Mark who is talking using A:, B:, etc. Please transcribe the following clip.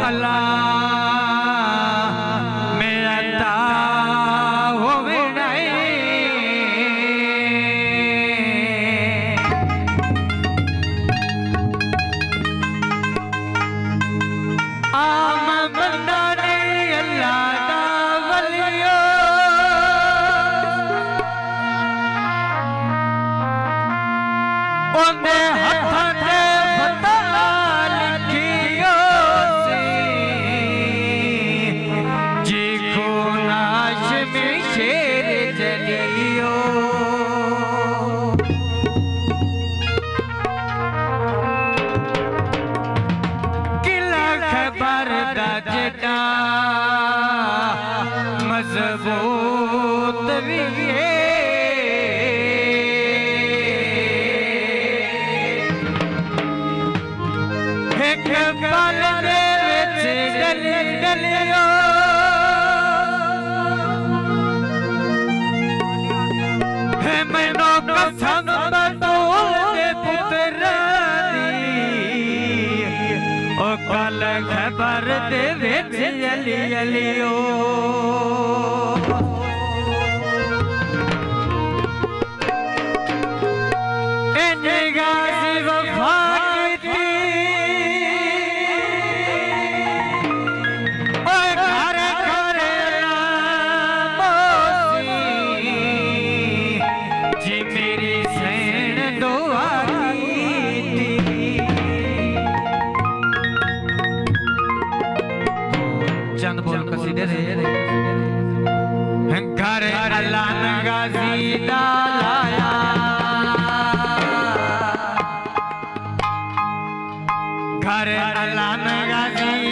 A: अल्लाह मेरा ता हो विनाए आम बंदा ने अल्लाह दा वलियो ओंदे हत्थां ते फता लिखियो सी जी को नाश में शेर जलियो किला खबर दा जटा मजबूत भी है एक पल दे विच डली डलियो है मैनू कसम बतूल दे पुत्रा दी ओ कल खबर दे विच जली जलियो इंज गाजी वफा चंद बोल कसीदे दे घर अल्लाह गाजी दा लाया घर अल्लाह गाजी